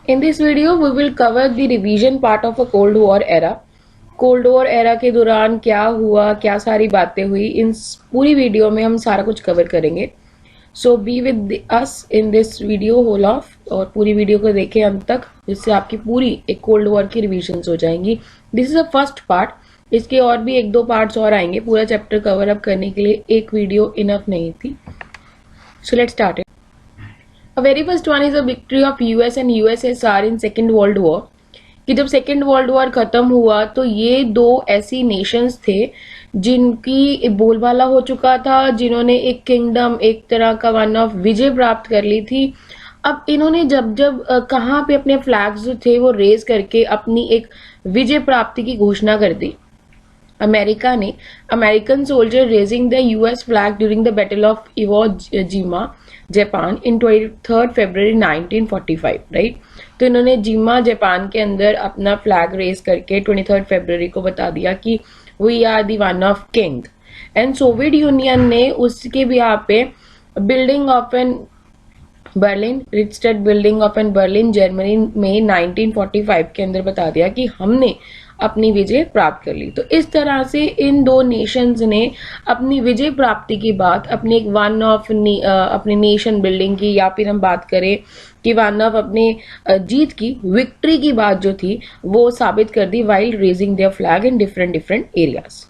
In this video, we will cover the revision part of a Cold War era. Cold war era के दौरान क्या हुआ, क्या सारी बातें हुई, इन पूरी वीडियो में हम सारा कुछ कवर करेंगे. So be with us in this video whole of, और पूरी वीडियो को देखें अंत तक, जिससे आपकी पूरी एक कोल्ड वॉर की रिविजन हो जाएंगी. This is a first part. इसके और भी एक दो पार्ट्स और आएंगे. पूरा चैप्टर कवर अप करने के लिए एक वीडियो इनफ नहीं थी. So let's start. A very first one is a victory of US and USSR in Second World War. कि जब सेकेंड वर्ल्ड वॉर खत्म हुआ तो ये दो ऐसी नेशंस थे जिनकी बोलबाला हो चुका था, जिन्होंने एक किंगडम, एक तरह का वन ऑफ विजय प्राप्त कर ली थी. अब इन्होंने जब जब कहाँ पे अपने फ्लैग्स जो थे वो रेज करके अपनी एक विजय प्राप्ति की घोषणा कर दी. अमेरिका ने American soldier raising the US flag during the battle of Iwo Jima Japan in 23 February 1945, right. तो इन्होंने जिमा जापान के अंदर अपना फ्लैग रेज करके 23 फरवरी को बता दिया कि we are the one of king. And Soviet Union ने उसके भी यहाँ पे building of an Berlin, Reichstag building of an Berlin Germany में 1945 के अंदर बता दिया कि हमने अपनी विजय प्राप्त कर ली. तो इस तरह से इन दो नेशंस ने अपनी विजय प्राप्ति की बात, अपने एक वन ऑफ अपने नेशन बिल्डिंग की, या फिर हम बात करें कि वन ऑफ अपने जीत की, विक्ट्री की बात जो थी वो साबित कर दी while raising their flag in different areas.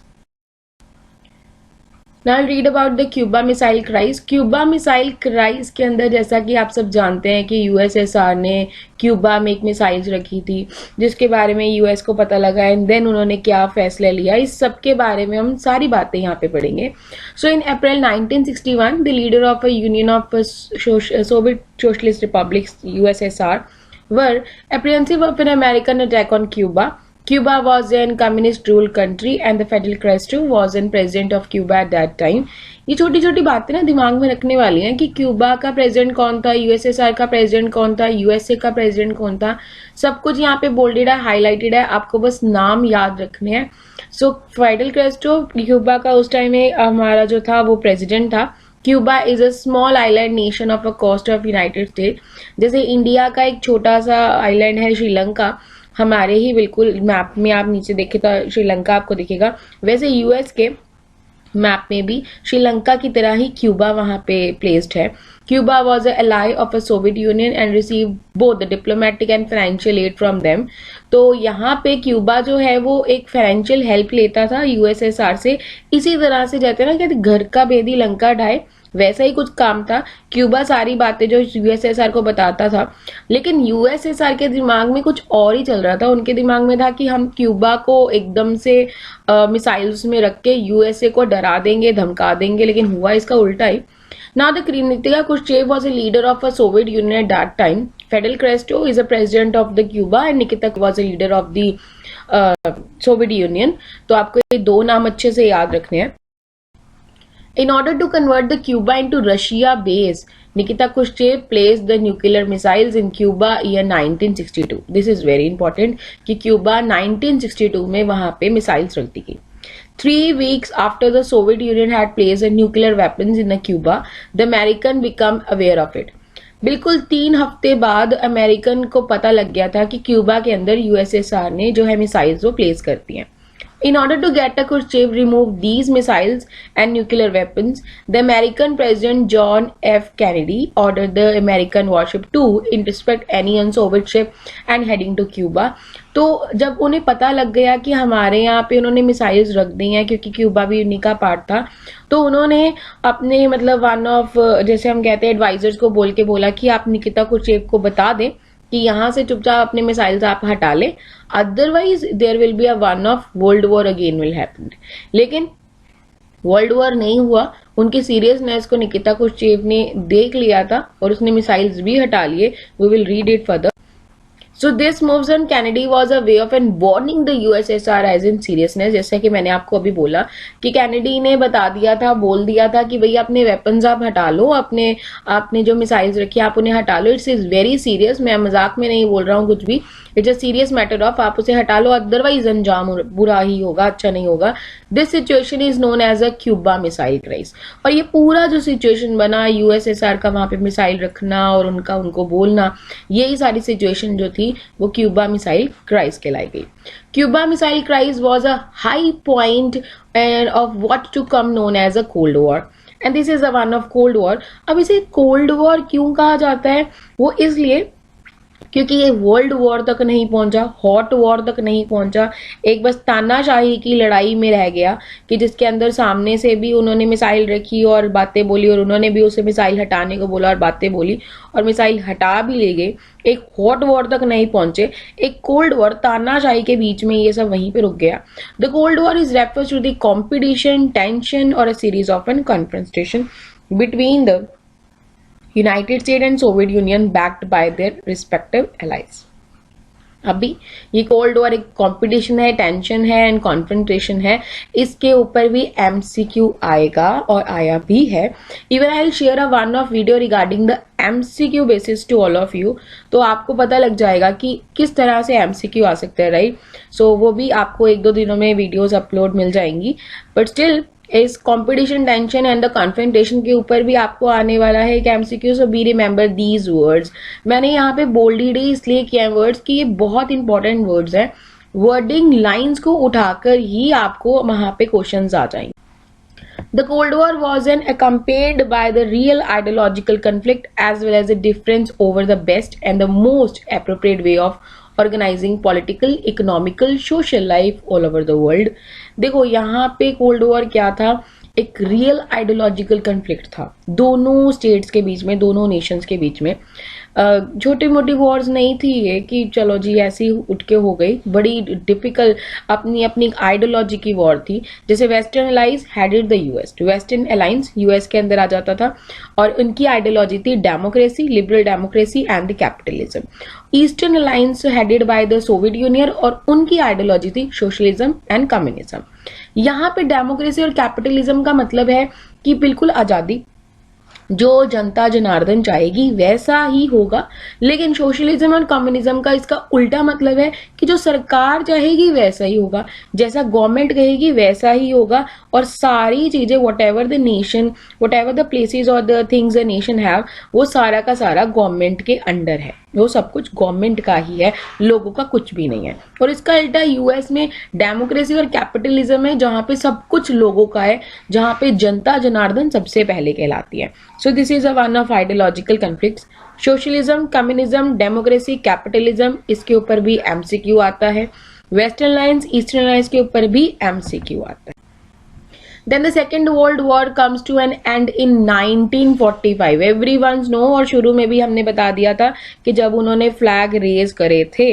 Now I'll read about the Cuba Missile Crisis. Cuba missile crisis के अंदर जैसा कि आप सब जानते हैं कि यूएसएसआर ने क्यूबा में एक मिसाइल्स रखी थी, जिसके बारे में यूएस को पता लगा एंड देन उन्होंने क्या फैसला लिया, इस सब के बारे में हम सारी बातें यहाँ पे पढ़ेंगे. सो इन अप्रैल 1961 the leader of a union of Soviet socialist republics USSR were apprehensive of an American attack on Cuba. Cuba was a communist ruled country and the Fidel Castro was an president of Cuba at that time. ये छोटी छोटी बातें ना दिमाग में रखने वाली हैं कि क्यूबा का प्रेसिडेंट कौन था, यूएसएसआर का प्रेसिडेंट कौन था, यूएसए का प्रेसिडेंट कौन था, सब कुछ यहाँ पे बोल्डेड है, हाईलाइटेड है, आपको बस नाम याद रखने हैं. सो फिडेल कैस्ट्रो क्यूबा का उस टाइम में हमारा जो था वो प्रेसिडेंट था. Cuba is a small island nation off a coast of United State. जैसे इंडिया का एक छोटा सा आइलैंड है श्रीलंका, हमारे ही बिल्कुल मैप में आप नीचे देखें तो श्रीलंका आपको दिखेगा, वैसे यूएस के मैप में भी श्रीलंका की तरह ही क्यूबा वहां पे प्लेस्ड है. Cuba was a ally of a Soviet union and receive both the diplomatic and financial aid from them. तो यहाँ पे क्यूबा जो है वो एक फाइनेंशियल हेल्प लेता था यूएसएसआर से. इसी तरह से जाते हैं ना कि घर का भेदी लंका ढाए, वैसा ही कुछ काम था. क्यूबा सारी बातें जो यूएसएसआर को बताता था, लेकिन यूएसएसआर के दिमाग में कुछ और ही चल रहा था. उनके दिमाग में था कि हम क्यूबा को एकदम से मिसाइल्स में रख के यूएसए को डरा देंगे, धमका देंगे, लेकिन हुआ इसका उल्टा ही. Now the Nikita Khrushchev was a leader of a Soviet Union at that time. Fidel Castro is a president of the Cuba and Nikita was a leader of the Soviet Union. तो आपको ये दो नाम अच्छे से याद रखने हैं. In order to convert the Cuba into Russia base, Nikita Khrushchev placed the nuclear missiles in Cuba year 1962. This is very important कि क्यूबा 1962 में वहां पे मिसाइल्स रख दी गई. 3 weeks after the Soviet Union had placed a nuclear weapons in Cuba, the American become aware of it. बिल्कुल 3 हफ्ते बाद American को पता लग गया था कि क्यूबा के अंदर यूएसएसआर ने जो है मिसाइल्स वो प्लेस करती हैं. In order to get Khrushchev remove these missiles and nuclear weapons, the American President John F. Kennedy ordered the American warship to intercept any un-Soviet ship and heading to Cuba. तो जब उन्हें पता लग गया कि हमारे यहाँ पे उन्होंने मिसाइल्स रख दी हैं, क्योंकि क्यूबा भी उन्हीं का पार्ट था, तो उन्होंने अपने मतलब वन ऑफ जैसे हम कहते हैं एडवाइजर्स को बोल के बोला कि आप निकिता खुर्शेव को बता दें कि यहाँ से चुपचाप अपने मिसाइल्स आप हटा लें, otherwise there will be a one of world war again will happen. लेकिन वर्ल्ड वॉर नहीं हुआ. उनकी सीरियसनेस को निकिता खुर्शेव ने देख लिया था और उसने मिसाइल्स भी हटा लिए. We will read it further. So this moves on Kennedy was a way of an warning the USSR as in seriousness, जैसे कि मैंने आपको अभी बोला कि कैनेडी ने बता दिया था, बोल दिया था कि भैया अपने वेपन्स आप हटा लो, अपने आपने जो मिसाइल्स रखी आप उन्हें हटा लो, इट्स इज वेरी सीरियस, मैं मजाक में नहीं बोल रहा हूँ कुछ भी, it's a serious matter of, आप उसे हटा लो अदरवाइज अंजाम बुरा ही होगा, अच्छा नहीं होगा। This situation is known as a Cuba missile crisis. और ये पूरा जो सिचुएशन बना यूएसएसआर का वहां पे मिसाइल रखना और उनको बोलना, यही सारी सिचुएशन जो थी वो क्यूबा मिसाइल क्राइसिस कहलाई गई। Cuba missile crisis was a high point of what to come known as a cold war, and this is a one of cold war. अब इसे कोल्ड वॉर क्यों कहा जाता है? वो इसलिए क्योंकि ये वर्ल्ड वॉर तक नहीं पहुंचा, हॉट वॉर तक नहीं पहुंचा, एक बस तानाशाही की लड़ाई में रह गया कि जिसके अंदर सामने से भी उन्होंने मिसाइल रखी और बातें बोली और उन्होंने भी उसे मिसाइल हटाने को बोला और बातें बोली और मिसाइल हटा भी ले गए। एक हॉट वॉर तक नहीं पहुंचे, एक कोल्ड वॉर तानाशाही के बीच में ये सब वहीं पे रुक गया। The cold war is refers to the competition, tension और a series of an confrontation between the United State and Soviet Union backed by their respective allies. अभी ये कोल्ड वॉर एक कंपटीशन है, टेंशन है एंड कॉन्फ्रंटेशन है, इसके ऊपर भी एमसीक्यू आएगा और आया भी है। Even I will share a one of video regarding the MCQ basis to all of you, तो आपको पता लग जाएगा कि किस तरह से एमसीक्यू आ सकते हैं, राइट। सो वो भी आपको 1-2 दिनों में वीडियोस अपलोड मिल जाएंगी, बट स्टिल इस competition, tension and the confrontation के ऊपर भी आपको आने वाला है एक MCQ. So be remember these words. मैंने यहाँ पे बोल्ड इसलिए किया है वर्ड्स कि ये बहुत इंपॉर्टेंट वर्ड्स हैं, वर्डिंग लाइंस को उठाकर ही आपको वहां पे क्वेश्चंस आ जाएंगे। The Cold War was accompanied by the real ideological conflict as well as a difference over the best and the most appropriate way of organizing political, economical, social life all over the world. देखो यहाँ पे cold war क्या था, एक real ideological conflict था दोनों states के बीच में, दोनों नेशंस के बीच में। छोटी मोटी वॉर्स नहीं थी ये कि चलो जी ऐसी उठ के हो गई, बड़ी डिफिकल्ट अपनी अपनी आइडियोलॉजी की वॉर थी। जैसे western alliance headed the US, western alliance US के अंदर आ जाता था और उनकी आइडियोलॉजी थी democracy, liberal democracy and the capitalism. Eastern alliance headed by the Soviet Union और उनकी आइडियोलॉजी थी सोशलिज्म एंड कम्युनिज्म। यहाँ पे डेमोक्रेसी और कैपिटलिज्म का मतलब है कि बिल्कुल आजादी, जो जनता जनार्दन चाहेगी वैसा ही होगा, लेकिन सोशलिज्म और कम्युनिज्म का इसका उल्टा मतलब है कि जो सरकार चाहेगी वैसा ही होगा, जैसा गवर्नमेंट कहेगी वैसा ही होगा, और सारी चीजें whatever the nation, whatever the places और the things the nation have, वो सारा का सारा गवर्नमेंट के अंडर है, वो सब कुछ गवर्नमेंट का ही है, लोगों का कुछ भी नहीं है। और इसका उल्टा यूएस में डेमोक्रेसी और कैपिटलिज्म है, जहां पे सब कुछ लोगों का है, जहां पे जनता जनार्दन सबसे पहले कहलाती है। So this is a one of ideological conflicts. Socialism, communism, democracy, capitalism, इसके ऊपर भी एमसीक्यू आता है। वेस्टर्न अलायंस, ईस्टर्न अलायंस के ऊपर भी एमसीक्यू आता है। Then the Second World War comes to an end in 1945. Everyone's know, और शुरू में भी हमने बता दिया था कि जब उन्होंने फ्लैग रेज करे थे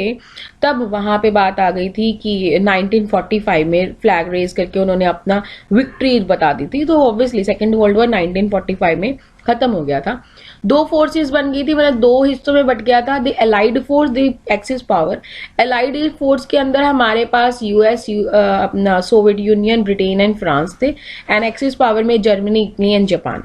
तब वहां पे बात आ गई थी कि 1945 में फ्लैग रेज करके उन्होंने अपना विक्ट्री बता दी थी। तो ऑब्वियसली सेकेंड वर्ल्ड वॉर 1945 में खत्म हो गया था। दो फोर्सेस बन गई थी, मतलब दो हिस्सों में बट गया था। The allied force, the axis power. Allied force के अंदर हमारे पास यूएस, अपना Soviet union, Britain and France थे, एंड एक्सिस पावर में जर्मनी, इटली एंड जापान।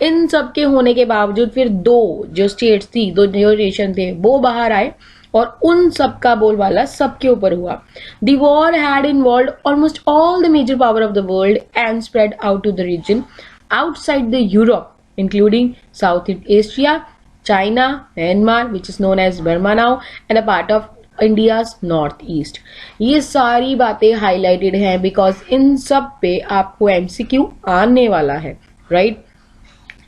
इन सब के होने के बावजूद फिर दो जो स्टेट्स थी, दो जो नेशन थे, वो बाहर आए और उन सब का बोलबाला सबके ऊपर हुआ। The war had involved almost all the major power of the world and spread out to the region outside the Europe, including Southeast Asia, China, Myanmar, which is known as Burma now, and a part of India's Northeast. ये सारी बातें highlighted हैं because in सब पे आपको MCQ आने वाला है, राइट।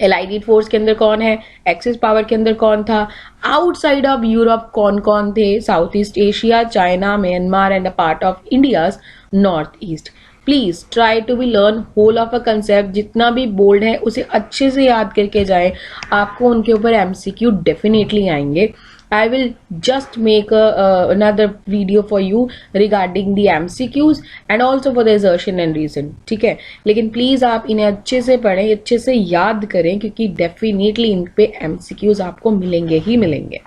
एलाइड फोर्स के अंदर कौन है, एक्सिस पावर के अंदर कौन था, आउटसाइड ऑफ यूरोप कौन कौन थे, south east Asia, China, Myanmar and a part of India's north east. Please try to be learn whole of a concept, जितना भी बोल्ड है उसे अच्छे से याद करके जाए, आपको उनके ऊपर एमसीक्यू डेफिनेटली आएंगे। I will just make another video for you regarding the MCQs and also for the assertion and reason, ठीक है। लेकिन प्लीज आप इन्हें अच्छे से पढ़ें, अच्छे से याद करें, क्योंकि डेफिनेटली इन पे MCQs आपको मिलेंगे ही मिलेंगे।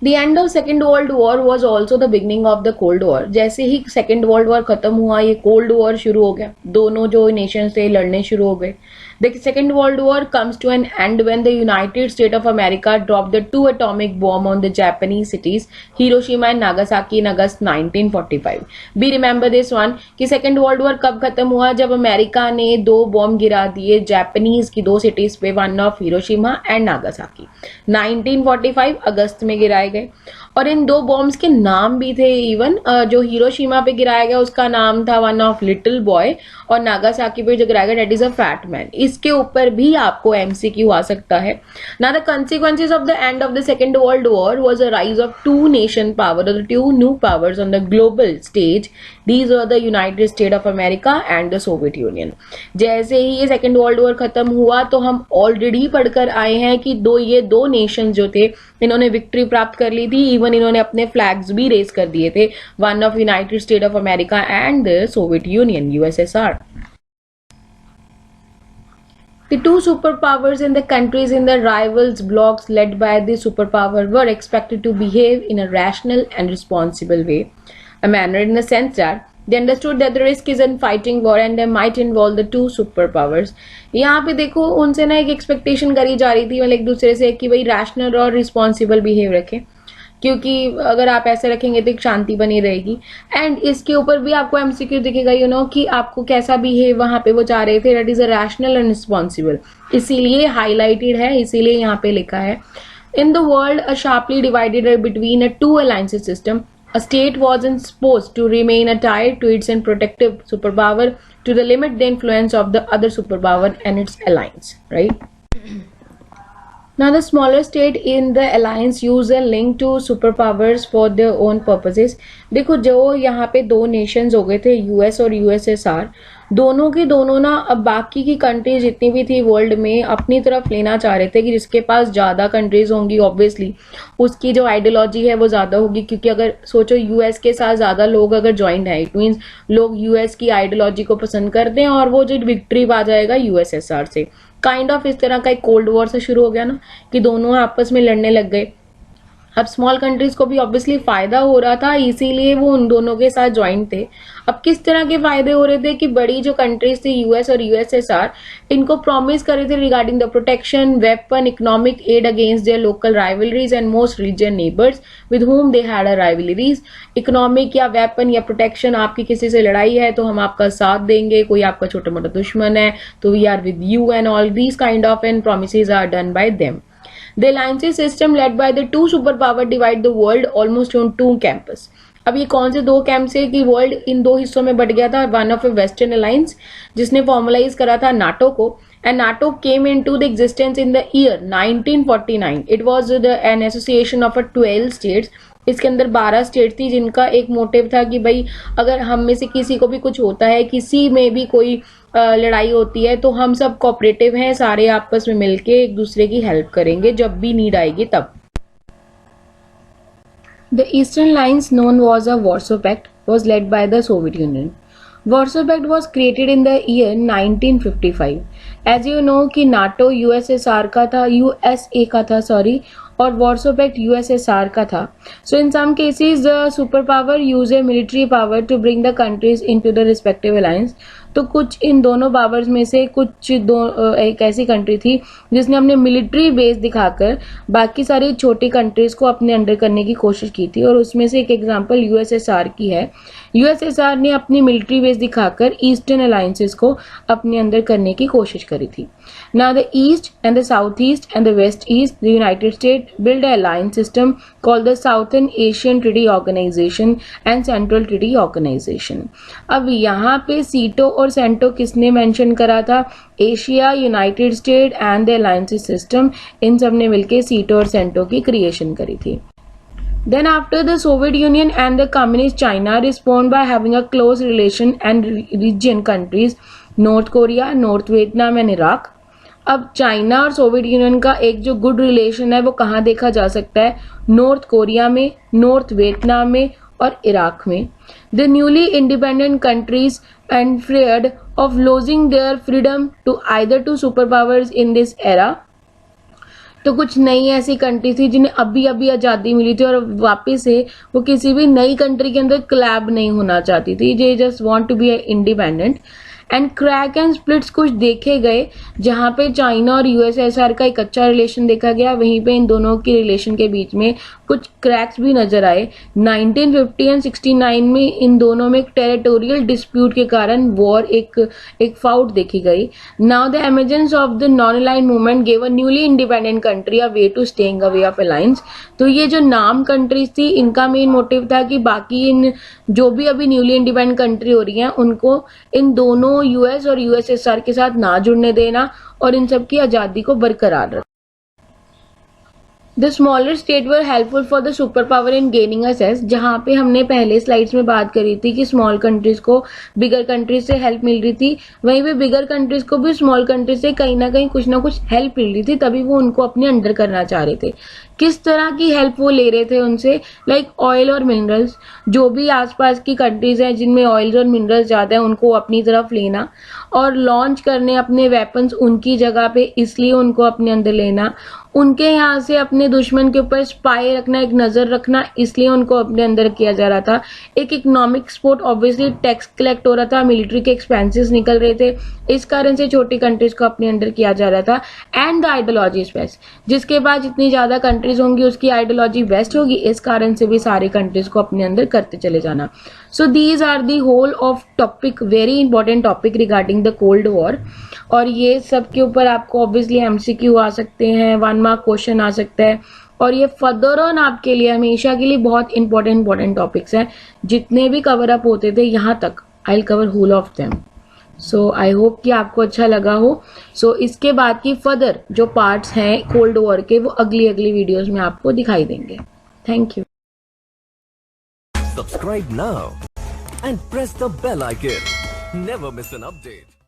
The end of Second World War was also the beginning of the Cold War. जैसे ही Second World War खत्म हुआ, ये Cold War शुरू हो गया, दोनों जो नेशंस थे लड़ने शुरू हो गए. The Second World War comes to an end when the United States of America dropped the 2 atomic bomb on the Japanese cities Hiroshima and Nagasaki in August 1945. We remember this one कि Second World War कब खत्म हुआ, जब America ने 2 bomb गिरा दिए Japanese की 2 cities पे, one of Hiroshima and Nagasaki. 1945 अगस्त में गिराए गए. और इन 2 बॉम्ब्स के नाम भी थे. इवन जो हिरोशिमा पे गिराया गया उसका नाम था वन ऑफ लिटिल बॉय, और नागासाकी पे जो गिराया गया that is a fat man. इसके ऊपर भी आपको एमसीक्यू आ सकता है. Now the consequences of the end of the Second World War was a rise of 2 nation power, or the 2 new powers on the global stage. These were the United States of America and the Soviet Union. जैसे ही ये second world war खत्म हुआ तो हम already पढ़कर आए हैं कि ये दो नेशन जो थे इन्होंने विक्ट्री प्राप्त कर ली थी. इवन इन्होंने अपने फ्लैग्स भी रेज कर दिए थे, one of United state of America and the Soviet union USSR. The 2 superpowers and the countries in the rivals blocs led by the superpower were expected to behave in a rational and responsible way, a manner in the sense that they understood that the risk is in fighting war and they might involve the 2 superpowers. यहाँ पे देखो उनसे ना एक expectation करी जा रही थी, मतलब एक दूसरे से, कि भाई रैशनल और रिस्पॉन्सिबल बिहेव रखें, क्योंकि अगर आप ऐसे रखेंगे तो एक शांति बनी रहेगी. एंड इसके ऊपर भी आपको एमसीक्यू दिखेगा कि आपको कैसा बिहेव वहां पे वो चाह रहे थे, that is a rational and responsible. इसीलिए हाईलाइटेड है, इसीलिए यहाँ पे लिखा है. In the world a sharply divided between a 2 alliances system, a state wasn't supposed to remain tied to its and protective superpower to the limit the influence of the other superpower and its alliance, right? Now the smaller state in the alliance use a link to superpowers for their own purposes. देखो जो यहाँ पे 2 Nations हो गए थे, US और USSR, दोनों के दोनों ना अब बाकी की कंट्रीज जितनी भी थी वर्ल्ड में अपनी तरफ लेना चाह रहे थे कि जिसके पास ज़्यादा कंट्रीज होंगी ऑब्वियसली उसकी जो आइडियोलॉजी है वो ज़्यादा होगी. क्योंकि अगर सोचो यूएस के साथ ज़्यादा लोग अगर ज्वाइंट है, इट मीन्स लोग यूएस की आइडियोलॉजी को पसंद करते हैं और वो जो विक्ट्री पा जाएगा यूएसएसआर से. काइंड ऑफ इस तरह का एक कोल्ड वॉर से शुरू हो गया ना, कि दोनों आपस में लड़ने लग गए. अब स्मॉल कंट्रीज को भी ऑब्वियसली फायदा हो रहा था, इसीलिए वो उन दोनों के साथ ज्वाइंट थे. अब किस तरह के फायदे हो रहे थे कि बड़ी जो कंट्रीज थी यूएस और यूएसएसआर, इनको प्रॉमिस कर रहे थे regarding the protection, weapon, economic aid against their local rivalries and most region neighbours with whom they had a rivalries. Economic या वेपन या प्रोटेक्शन, आपकी किसी से लड़ाई है तो हम आपका साथ देंगे, कोई आपका छोटा मोटा दुश्मन है तो we are with you, and all these kind of and promises are done by them. The alliance system led by the 2 superpower divide the world almost on 2 camps. अब ये कौन से 2 कैंप से कि वर्ल्ड इन 2 हिस्सों में but गया था. One of A western alliance जिसने फॉर्मलाइज करा था नाटो को, and NATO came into the existence in the year 1949. It was an association of 12 states. इसके अंदर 12 स्टेट थी जिनका एक मोटिव था कि भाई अगर हम में से किसी को भी कुछ होता है, किसी में भी कोई लड़ाई होती है, तो हम सब कोऑपरेटिव हैं, सारे आपस में मिलके एक दूसरे की हेल्प करेंगे जब भी नीड आएगी तब. The Eastern Alliance, known as a Warsaw Pact, was led by the Soviet Union. Warsaw Pact was created in the year 1955. As you know कि NATO USSR का था, USA का था सॉरी, और Warsaw Pact USSR का था. So in some cases the superpower use a military power to bring the countries into the respective alliance. तो कुछ इन दोनों पावर्स में से एक ऐसी कंट्री थी जिसने अपने मिलिट्री बेस दिखाकर बाकी सारी छोटी कंट्रीज को अपने अंडर करने की कोशिश की थी, और उसमें से एक एग्जांपल यूएसएसआर की है. यूएसएसआर ने अपनी मिलिट्री बेस दिखाकर ईस्टर्न अलायंसेस को अपने अंदर करने की कोशिश करी थी. Now the east and the south east and the west east, the United state build an alliance system called the Southern Asian Treaty Organization and Central Treaty Organization. अब यहाँ पे सीटो और सेंटो किसने मेंशन करा था? Asia, United State and the alliance system, इन सब ने मिलकर सीटो और सेंटो की क्रिएशन करी थी. Then after the Soviet Union and the Communist China respond by having a close relation and region countries North Korea, North Vietnam and Iraq. अब चाइना और सोवियत यूनियन का एक जो गुड रिलेशन है वो कहाँ देखा जा सकता है? नॉर्थ कोरिया में, नॉर्थ वियतनाम में और इराक में. The newly independent countries and afraid of losing their freedom to either to super powers in this era. तो कुछ नई ऐसी कंट्री थी जिन्हें अभी अभी आज़ादी मिली थी और वापस से वो किसी भी नई कंट्री के अंदर कोलैब नहीं होना चाहती थी, they just want to be independent. And crack and splits कुछ देखे गए जहाँ पे चाइना और यूएसएसआर का एक अच्छा रिलेशन देखा गया, वहीं पे इन दोनों की रिलेशन के बीच में कुछ क्रैक्स भी नजर आए। 1950 एंड 69 में इन दोनों में एक टेरिटोरियल डिस्प्यूट के कारण वॉर एक फाउट देखी गई। Now the emergence of the non aligned movement gave a newly independent country a way to staying away of alliance. तो ये जो नाम कंट्रीज थी इनका मेन मोटिव था कि बाकी इन जो भी अभी न्यूली इंडिपेंडेंट कंट्री हो रही हैं उनको इन दोनों यूएस और यूएसएसआर के साथ ना जुड़ने देना और इन सब की आजादी को बरकरार रखना। The smaller state were helpful for the super power in gaining assess. जहां पे हमने पहले स्लाइड्स में बात करी थी कि स्मॉल कंट्रीज को बिगर कंट्रीज से हेल्प मिल रही थी, वहीं पे बिगर कंट्रीज को भी स्मॉल कंट्रीज से कहीं ना कुछ हेल्प मिल रही थी, तभी वो उनको अपने अंडर करना चाह रहे थे। किस तरह की हेल्प वो ले रहे थे उनसे, लाइक ऑयल और मिनरल्स। जो भी आसपास की कंट्रीज हैं जिनमें ऑयल्स और मिनरल्स ज्यादा है उनको अपनी तरफ लेना और लॉन्च करने अपने वेपन्स उनकी जगह पे, इसलिए उनको अपने अंदर लेना। उनके यहाँ से अपने दुश्मन के ऊपर स्पाई रखना, एक नजर रखना, इसलिए उनको अपने अंदर किया जा रहा था। एक economic support, obviously tax collect हो रहा था, मिलिट्री के एक्सपेंसेस निकल रहे थे, इस कारण से छोटी कंट्रीज को अपने अंडर किया जा रहा था। And the ideology is best, जिसके बाद जितनी ज्यादा कंट्रीज होंगी उसकी आइडियोलॉजी बेस्ट होगी, इस कारण से भी सारी कंट्रीज को अपने अंदर करते चले जाना। So these are the whole of topic, very important topic regarding the cold war. और ये सब के ऊपर आपको ऑब्वियसली एमसीक्यू आ सकते हैं, 1 मार्क क्वेश्चन आ सकता है, और ये फर्दर ऑन आपके लिए हमेशा के लिए बहुत इंपॉर्टेंट टॉपिक्स हैं। जितने भी कवर अप होते थे यहाँ तक, I will cover whole of them. So I hope कि आपको अच्छा लगा हो। सो इसके बाद की फर्दर जो पार्ट्स हैं कोल्ड वॉर के, वो अगली वीडियोस में आपको दिखाई देंगे। Thank you. Subscribe now and press the bell icon. Never miss an update.